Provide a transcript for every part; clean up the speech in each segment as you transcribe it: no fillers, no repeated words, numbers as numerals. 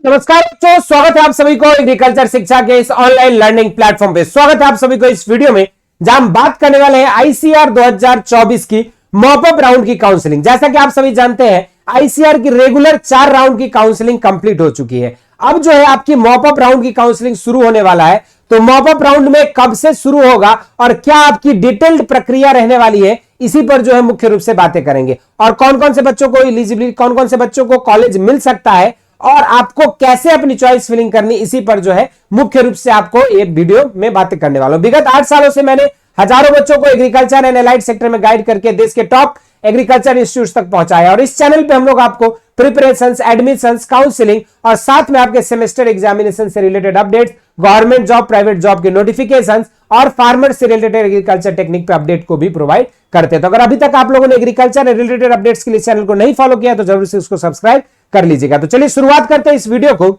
नमस्कार बच्चों, स्वागत है आप सभी को एग्रीकल्चर शिक्षा के इस ऑनलाइन लर्निंग प्लेटफॉर्म पे। स्वागत है आप सभी को इस वीडियो में जहां हम बात करने वाले हैं आईसीआर 2024 की मॉपअप राउंड की काउंसलिंग। जैसा कि आप सभी जानते हैं आईसीआर की रेगुलर 4 राउंड की काउंसलिंग कंप्लीट हो चुकी है। अब जो है आपकी मॉपअप राउंड की काउंसलिंग शुरू होने वाला है। तो मॉपअप राउंड में कब से शुरू होगा और क्या आपकी डिटेल्ड प्रक्रिया रहने वाली है, इसी पर जो है मुख्य रूप से बातें करेंगे। और कौन कौन से बच्चों को एलिजिबिलिटी, कौन कौन से बच्चों को कॉलेज मिल सकता है और आपको कैसे अपनी चॉइस फिलिंग करनी, इसी पर जो है मुख्य रूप से आपको ये वीडियो में बातें करने वाला हूं। विगत 8 सालों से मैंने हजारों बच्चों को एग्रीकल्चर एंड एलाइड सेक्टर में गाइड करके देश के टॉप एग्रीकल्चर इंस्टीट्यूट तक पहुंचाया। और इस चैनल पे हम लोग आपको प्रिपरेशंस, एडमिशंस, काउंसलिंग और साथ में आपके सेमेस्टर एग्जामिनेशन से related updates, government job, private job के नोटिफिकेशंस और फार्मर से रिलेटेड एग्रीकल्चर टेक्निक पे अपडेट को भी प्रोवाइड करते हैं। तो अगर अभी तक आप लोगों ने एग्रीकल्चर रिलेटेड अपडेट्स के लिए चैनल को नहीं फॉलो किया तो जरूर से उसको सब्सक्राइब कर लीजिएगा। तो चलिए शुरुआत करते हैं इस वीडियो को।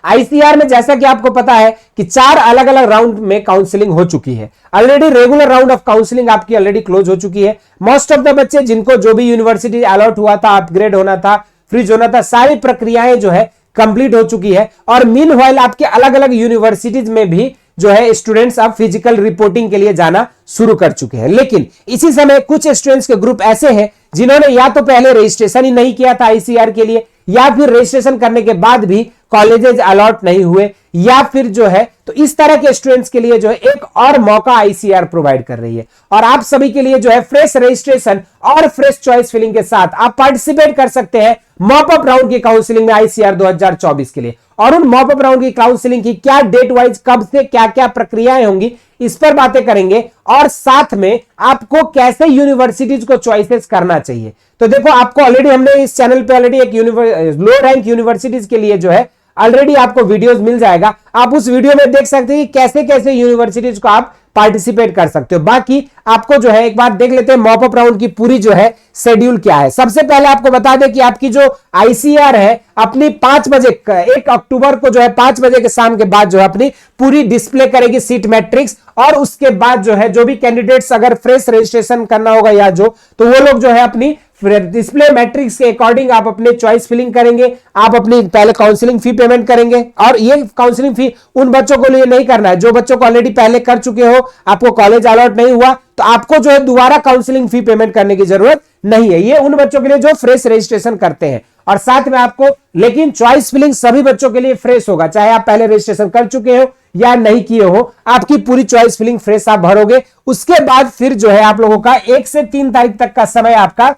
आईसीआर में जैसा कि आपको पता है कि 4 अलग अलग राउंड में काउंसलिंग हो चुकी है। Already regular round of counselling आपकी ऑलरेडी क्लोज हो चुकी है। मोस्ट ऑफ द बच्चे जिनको जो भी यूनिवर्सिटी अलॉट हुआ था, अपग्रेड होना था, फ्रीज होना था, सारी प्रक्रियाएं जो है कंप्लीट हो चुकी है। और मीनवाइल आपके अलग अलग यूनिवर्सिटीज में भी जो है स्टूडेंट्स अब फिजिकल रिपोर्टिंग के लिए जाना शुरू कर चुके हैं। लेकिन इसी समय कुछ स्टूडेंट्स के ग्रुप ऐसे हैं जिन्होंने या तो पहले रजिस्ट्रेशन ही नहीं किया था आईसीआर के लिए, या फिर रजिस्ट्रेशन करने के बाद भी कॉलेजेस अलॉट नहीं हुए, या फिर जो है तो इस तरह के स्टूडेंट्स के लिए जो है एक और मौका आईसीआर प्रोवाइड कर रही है। और आप सभी के लिए जो है फ्रेश रजिस्ट्रेशन और फ्रेश चॉइस फिलिंग के साथ आप पार्टिसिपेट कर सकते हैं मॉपअप राउंड की काउंसलिंग में आईसीआर 2024 के लिए। और उन मॉपअप राउंड की काउंसलिंग की क्या डेट वाइज, कब से क्या क्या प्रक्रियाएं होंगी, इस पर बातें करेंगे। और साथ में आपको कैसे यूनिवर्सिटीज को चॉइसेस करना चाहिए। तो देखो, आपको ऑलरेडी हमने इस चैनल पे ऑलरेडी एक लो रैंक यूनिवर्सिटीज के लिए जो है ऑलरेडी आपको वीडियोस मिल जाएगा। आप उस वीडियो में देख सकते हैं कि कैसे कैसे यूनिवर्सिटीज को आप पार्टिसिपेट कर सकते हो। बाकी आपको जो है एक बार देख लेते हैं मॉपअप राउंड की पूरी जो है शेड्यूल क्या है। सबसे पहले आपको बता दें कि आपकी जो आईसीआर है अपनी 5 बजे 1 अक्टूबर को जो है 5 बजे के शाम के बाद जो है अपनी पूरी डिस्प्ले करेगी सीट मैट्रिक्स। और उसके बाद जो है जो भी कैंडिडेट्स अगर फ्रेश रजिस्ट्रेशन करना होगा या जो, तो वो लोग जो है अपनी डिस्प्ले मैट्रिक्स के अकॉर्डिंग आप अपने चॉइस फिलिंग करेंगे। आप अपनी पहले काउंसलिंग फी पेमेंट करेंगे। और ये काउंसलिंग फी उन बच्चों को लिए नहीं करना है जो बच्चों को ऑलरेडी पहले कर चुके हो, आपको कॉलेज अलॉट नहीं हुआ तो आपको जो है दोबारा काउंसलिंग फी पेमेंट करने की जरूरत नहीं है। ये उन बच्चों के लिए जो फ्रेश रजिस्ट्रेशन करते हैं। और साथ में आपको लेकिन चॉइस फिलिंग सभी बच्चों के लिए फ्रेश होगा, चाहे आप पहले रजिस्ट्रेशन कर चुके हो या नहीं किए हो, आपकी पूरी चॉइस फिलिंग फ्रेश आप भरोगे। उसके बाद फिर जो है आप लोगों का 1 से 3 तारीख तक का समय आपका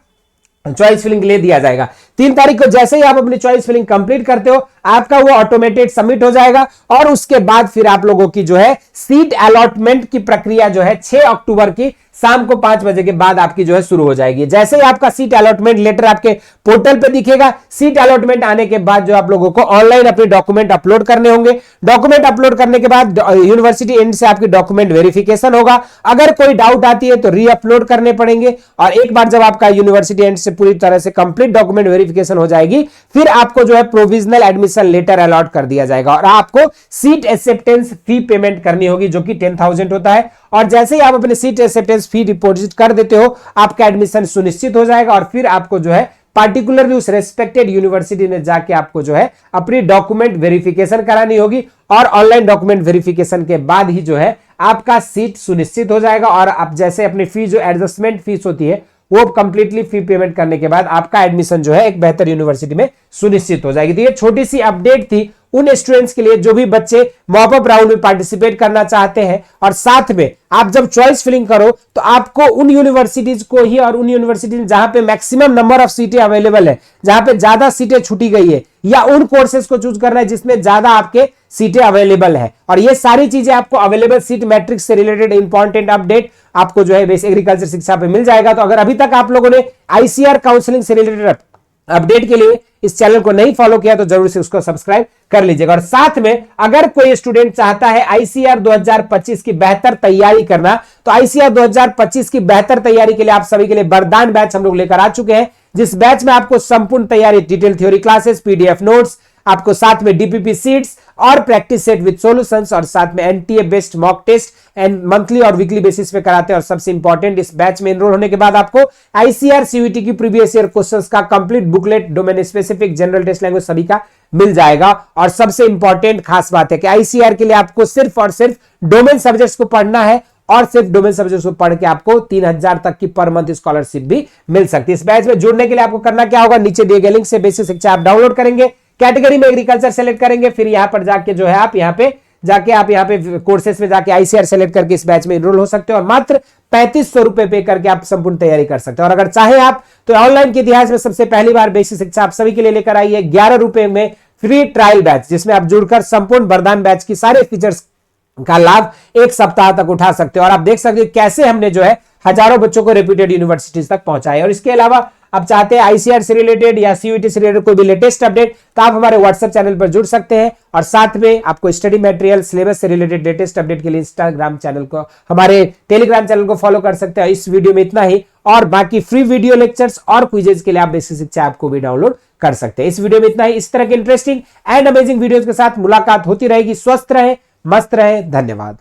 चॉइस फिलिंग ले दिया जाएगा। 3 तारीख को जैसे ही आप अपनी चॉइस फिलिंग कंप्लीट करते हो आपका वो ऑटोमेटेड सबमिट हो जाएगा। और उसके बाद फिर आप लोगों की जो है सीट अलॉटमेंट की प्रक्रिया जो है 6 अक्टूबर की शाम को 5 बजे के बाद आपकी जो है शुरू हो जाएगी। जैसे ही आपका सीट अलॉटमेंट लेटर आपके पोर्टल पे दिखेगा, सीट अलॉटमेंट आने के बाद जो आप लोगों को ऑनलाइन अपने डॉक्यूमेंट अपलोड करने होंगे। डॉक्यूमेंट अपलोड करने के बाद यूनिवर्सिटी एंड से आपकी डॉक्यूमेंट वेरिफिकेशन होगा। अगर कोई डाउट आती है तो री अपलोड करने पड़ेंगे। और एक बार जब आपका यूनिवर्सिटी एंड से पूरी तरह से कंप्लीट डॉक्यूमेंट वेरिफिकेशन हो जाएगी, फिर आपको जो है प्रोविजनल एडमिशन लेटर अलॉट कर दिया जाएगा। और आपको सीट एक्सेप्टेंस फी पेमेंट करनी होगी जो कि 10,000 होता है। और जैसे ही आप अपने सीट एक्सेप्टेंस फी डिपॉजिट कर देते हो आपका एडमिशन सुनिश्चित हो जाएगा। और फिर आपको जो है पार्टिकुलरली उस रेस्पेक्टेड यूनिवर्सिटी में जाके आपको जो है अपनी डॉक्यूमेंट वेरिफिकेशन करानी होगी। और ऑनलाइन डॉक्यूमेंट वेरिफिकेशन के बाद ही जो है आपका सीट सुनिश्चित हो जाएगा। और आप जैसे अपनी फी जो एडजस्टमेंट फीस होती है वो कंप्लीटली फी पेमेंट करने के बाद आपका एडमिशन जो है एक बेहतर यूनिवर्सिटी में सुनिश्चित हो जाएगी। तो ये छोटी सी अपडेट थी उन स्टूडेंट्स के लिए जो भी बच्चे मॉपअप राउंड में पार्टिसिपेट करना चाहते हैं। और साथ में आप जब चॉइस फिलिंग करो तो आपको उन यूनिवर्सिटीज को ही, और उन यूनिवर्सिटीज जहां पे मैक्सिमम नंबर ऑफ सीटें अवेलेबल है, जहां पे ज्यादा सीटें छूटी गई है, या उन कोर्सेज को चूज करना है जिसमें ज्यादा आपके सीटें अवेलेबल है। और ये सारी चीजें आपको अवेलेबल सीट मैट्रिक्स से रिलेटेड इंपॉर्टेंट अपडेट आपको जो है बेस एग्रीकल्चर शिक्षा पे मिल जाएगा। तो अगर अभी तक आप लोगों ने आईसीआर काउंसलिंग से रिलेटेड अपडेट के लिए इस चैनल को नहीं फॉलो किया तो जरूर से उसको सब्सक्राइब कर लीजिएगा। और साथ में अगर कोई स्टूडेंट चाहता है आईसीआर 2025 की बेहतर तैयारी करना, तो आईसीआर 2025 की बेहतर तैयारी के लिए आप सभी के लिए वरदान बैच हम लोग लेकर आ चुके हैं, जिस बैच में आपको संपूर्ण तैयारी, detail theory classes, PDF notes, आपको साथ में डीपीपी सीट्स और प्रैक्टिस सेट विद सॉल्यूशंस, और साथ में NTA based mock test and monthly और वीकली बेसिस पे कराते हैं। और सबसे इंपॉर्टेंट, इस बैच में एनरोल होने के बाद आपको आईसीआर सीयूईटी की प्रीवियस ईयर क्वेश्चंस का complete booklet, domain specific, general test, language सभी का मिल जाएगा। और सबसे इंपॉर्टेंट खास बात है कि आईसीआर के लिए आपको सिर्फ और सिर्फ डोमेन सब्जेक्ट्स को पढ़ना है और सिर्फ डोमेन सब्जेक्ट्स को पढ़ के आपको 3000 तक की पर मंथ स्कॉलरशिप भी मिल सकती है। इस बैच में जुड़ने के लिए आपको करना क्या होगा, नीचे दिए गए लिंक से बेसिक शिक्षा आप डाउनलोड करेंगे, कैटेगरी में एग्रीकल्चर सेलेक्ट करेंगे, फिर यहां पर जाके जो है आप यहां पे कोर्सेस में जाके आईसीआर सेलेक्ट करके इस बैच में एनरोल हो सकते हो और मात्र 3500 रुपए पे करके आप संपूर्ण तैयारी कर सकते हो। और अगर चाहे आप तो ऑनलाइन के इतिहास में सबसे पहली बार बेसिक शिक्षा आप सभी के लिए लेकर आई है 11 रुपए में फ्री ट्रायल बैच, जिसमें आप जुड़कर संपूर्ण वरदान बैच की सारे फीचर्स का लाभ एक सप्ताह तक उठा सकते हो। और आप देख सकते हो कैसे हमने जो है हजारों बच्चों को रेप्यूटेड यूनिवर्सिटीज तक पहुंचाया। और इसके अलावा आप चाहते हैं आईसीआर से रिलेटेड या सीयूईटी से रिलेटेड कोई भी लेटेस्ट अपडेट, तो आप हमारे व्हाट्सएप चैनल पर जुड़ सकते हैं। और साथ में आपको स्टडी मटेरियल, सिलेबस से रिलेटेड लेटेस्ट अपडेट के लिए इंस्टाग्राम चैनल को, हमारे टेलीग्राम चैनल को फॉलो कर सकते हैं। इस वीडियो में इतना ही, और बाकी फ्री वीडियो लेक्चर्स और क्विजेज के लिए आप बेसिक शिक्षा ऐप को भी डाउनलोड कर सकते हैं। इस वीडियो में इतना ही। इस तरह के इंटरेस्टिंग एंड अमेजिंग वीडियोज के साथ मुलाकात होती रहेगी। स्वस्थ रहे, मस्त रहे, धन्यवाद।